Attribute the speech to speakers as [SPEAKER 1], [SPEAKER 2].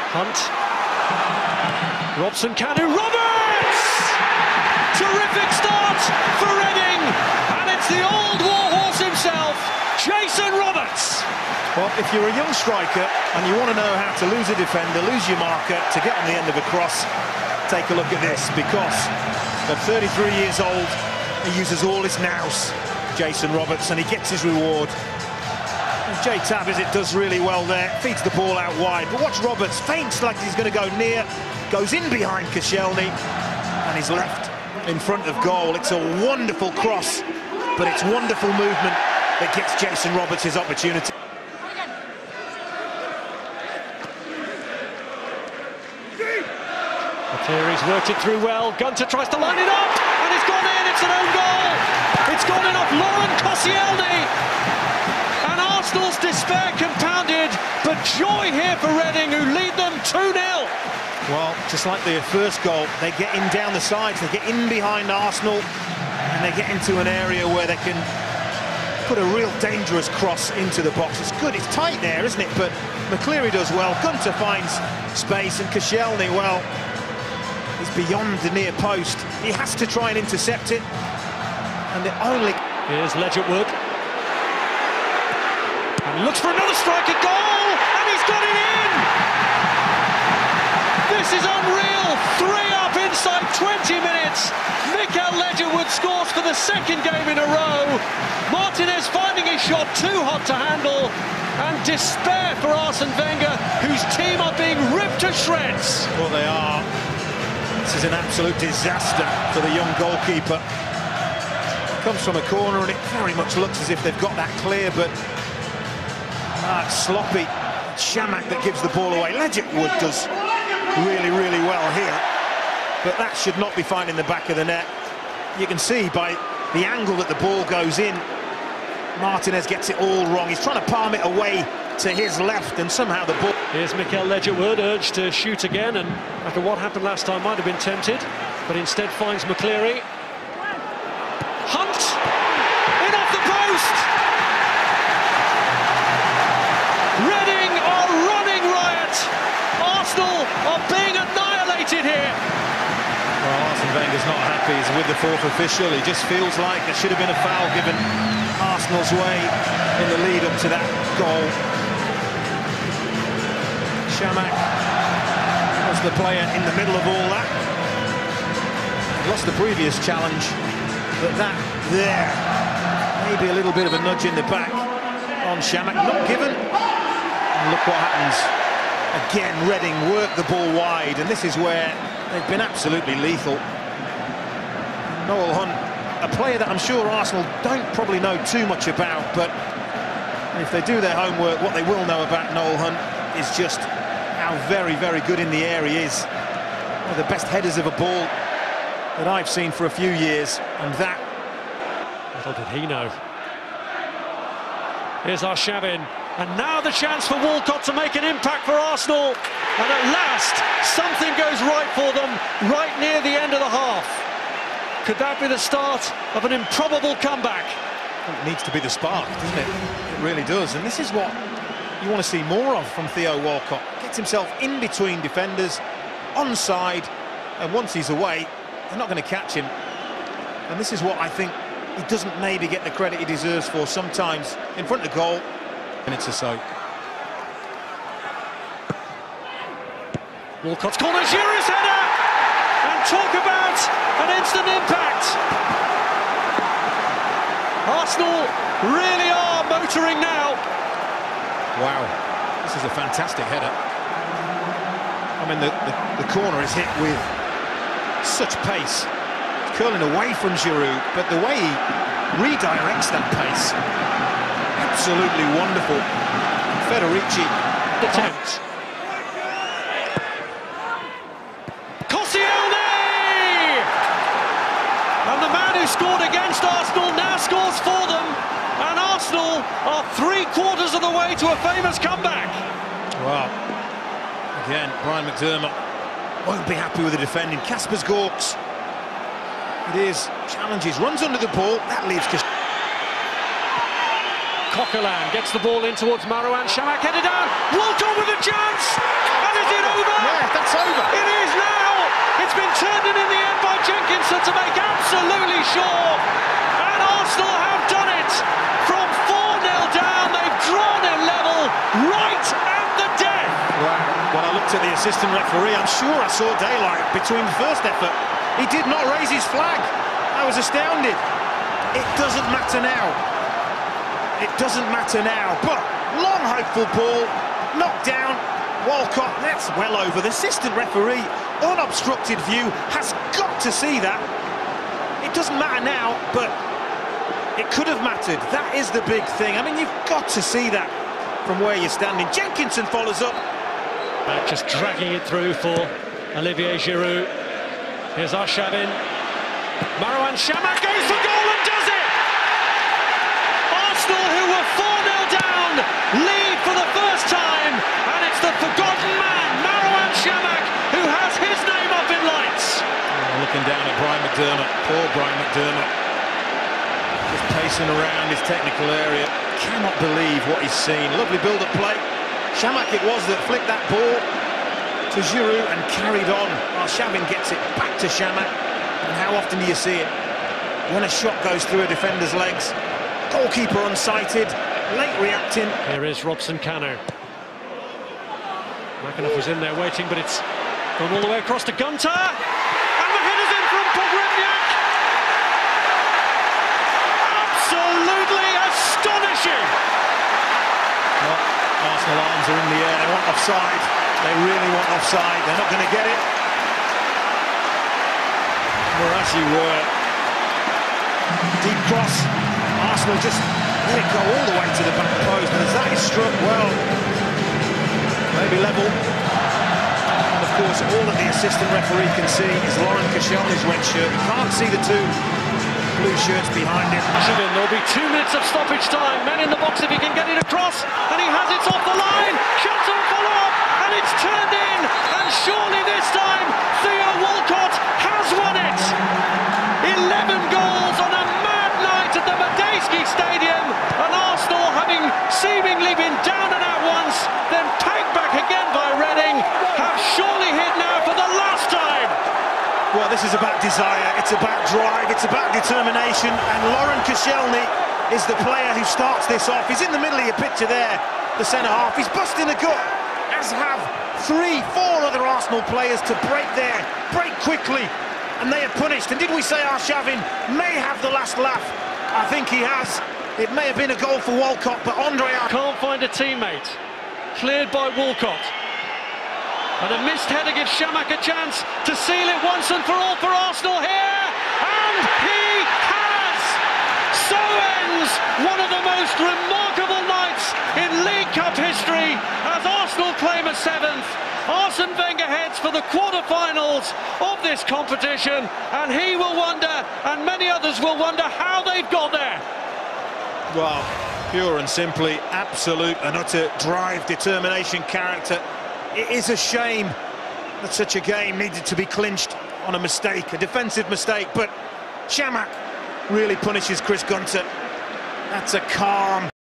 [SPEAKER 1] Hunt. Robson, Kanu, Roberts! Terrific start for Reading, and it's the old warhorse himself, Jason Roberts.
[SPEAKER 2] Well, if you're a young striker and you want to know how to lose a defender, lose your marker, to get on the end of a cross, take a look at this, because at 33 years old, he uses all his nous, Jason Roberts, and he gets his reward. And Jay Tabizit does really well there, feeds the ball out wide, but watch Roberts, feints like he's going to go near, goes in behind Koscielny, and he's left in front of goal. It's a wonderful cross, but it's wonderful movement that gets Jason Roberts his opportunity.
[SPEAKER 1] He's worked it through well. Gunter tries to line it up, and it's gone in. It's an own goal. It's gone in off Laurent Koscielny, and Arsenal's despair compounded. But joy here for Reading, who lead them 2-0.
[SPEAKER 2] Well, just like their first goal, they get in down the sides, they get in behind Arsenal, and they get into an area where they can put a real dangerous cross into the box. It's good, it's tight there, isn't it? But McCleary does well. Gunter finds space, and Koscielny, well, he's beyond the near post. He has to try and intercept it, and the only...
[SPEAKER 1] Here's Ledgerwood, and he looks for another strike at goal, and he's got it in! This is unreal! 3 up inside 20 minutes. Mikael Ledgerwood scores for the second game in a row. Martinez finding his shot too hot to handle, and despair for Arsene Wenger, whose team are being ripped to shreds.
[SPEAKER 2] Well, they are. This is an absolute disaster for the young goalkeeper. Comes from a corner, and it very much looks as if they've got that clear, but it's sloppy. It's Chamakh that gives the ball away. Ledgerwood does really, really well here, but that should not be finding the back of the net. You can see by the angle that the ball goes in, Martinez gets it all wrong. He's trying to palm it away to his left, and somehow the ball...
[SPEAKER 1] Here's Mikael Ledgerwood, urged to shoot again, and after what happened last time might have been tempted, but instead finds McCleary. Hunt! In off the post! Reading are running riot! Arsenal are being annihilated here!
[SPEAKER 2] Well, Arsene Wenger's not happy. He's with the fourth official. He just feels like there should have been a foul given Arsenal's way in the lead up to that goal. Chamakh was the player in the middle of all that. He lost the previous challenge, but that there, maybe a little bit of a nudge in the back on Chamakh, not given. And look what happens. Again, Reading work the ball wide, and this is where they've been absolutely lethal. Noel Hunt, a player that I'm sure Arsenal don't probably know too much about, but if they do their homework, what they will know about Noel Hunt is just how very, very good in the air he is. One of the best headers of a ball that I've seen for a few years, and that...
[SPEAKER 1] Little did he know. Here's Arshavin, and now the chance for Walcott to make an impact for Arsenal, and at last something goes right for them right near the end of the half. Could that be the start of an improbable comeback?
[SPEAKER 2] It needs to be the spark, doesn't it? It really does, and this is what you want to see more of from Theo Walcott. Gets himself in between defenders, onside, and once he's away, they're not going to catch him. And this is what I think he doesn't maybe get the credit he deserves for sometimes in front of goal. Minutes or so.
[SPEAKER 1] Walcott's corner, Giroud's header! And talk about an instant impact! Arsenal really are motoring now.
[SPEAKER 2] Wow, this is a fantastic header. I mean, the corner is hit with such pace. It's curling away from Giroud, but the way he redirects that pace, absolutely wonderful. Federici
[SPEAKER 1] attempt. Koscielny! And the man who scored against Arsenal now scores for them, and Arsenal are 3/4 of the way to a famous comeback.
[SPEAKER 2] Well, again, Brian McDermott won't be happy with the defending. Kaspers Gorks, it is, challenges, runs under the ball, that leaves
[SPEAKER 1] Coquelin gets the ball in towards Marouane. Chamakh headed down. Walcott with a chance! And is it over? be sure, and Arsenal have done it. From 4-0 down, they've drawn it level right at the death.
[SPEAKER 2] Well, I looked at the assistant referee. I'm sure I saw daylight between the first effort. He did not raise his flag. I was astounded. It doesn't matter now. It doesn't matter now. But long hopeful ball, knocked down. Walcott, that's well over. The assistant referee, unobstructed view, has got to see that. It doesn't matter now, but it could have mattered. That is the big thing. I mean, you've got to see that from where you're standing. Jenkinson follows up.
[SPEAKER 1] Just dragging it through for Olivier Giroud. Here's Arshavin. Marouane Chamakh goes for goal and does it! Arsenal, who were 4-0 down, lead for the first time, and it's the forgotten man, Marouane Chamakh, who has his name up in lights.
[SPEAKER 2] Looking down at Brian McDermott, poor Brian McDermott. Just pacing around his technical area. Cannot believe what he's seen. Lovely build-up play. Chamakh it was that flicked that ball to Giroud and carried on. Arshavin gets it back to Chamakh. And how often do you see it? When a shot goes through a defender's legs, goalkeeper unsighted, late reacting.
[SPEAKER 1] Here is Robson Kanu. McAnuff was in there waiting, but it's gone all the way across to Gunter. And the header's in from Pogrebniak. Absolutely astonishing.
[SPEAKER 2] Well, Arsenal arms are in the air. They want offside. They really want offside. They're not going to get it. Murashi were deep cross. Arsenal just let it go all the way to the back post, and as that is struck, well, maybe level. And of course, all that the assistant referee can see is Laurent Koscielny's red shirt. You can't see the two blue shirts behind him.
[SPEAKER 1] There'll be 2 minutes of stoppage time. Man in the box if he can get it across, and he has it off the line. Shots on follow-up, and it's turned in. And surely this time, Theo Walcott has won it. 11 goals on a mad night at the Madejski Stadium, and Arsenal, having seemingly been down and out once, then pegged back again by Reading, have surely hit now for the last time.
[SPEAKER 2] Well, this is about desire, it's about drive, it's about determination, and Laurent Koscielny is the player who starts this off. He's in the middle of your picture there, the centre-half. He's busting the gut, as have 3-4 other Arsenal players to break there, break quickly, and they are punished. And did we say Arshavin may have the last laugh? I think he has. It may have been a goal for Walcott, but Andre
[SPEAKER 1] can't find a teammate. Cleared by Walcott. And a missed header gives Chamakh a chance to seal it once and for all for Arsenal here. And he has! So ends one of the most remarkable nights in League Cup history as Arsenal claim a 7th. Arsene Wenger heads for the quarter-finals of this competition, and he will wonder, and many others will wonder, how they've got there.
[SPEAKER 2] Well, pure and simply, absolute and utter drive, determination, character. It is a shame that such a game needed to be clinched on a mistake, a defensive mistake, but Chamakh really punishes Chris Gunter. That's a calm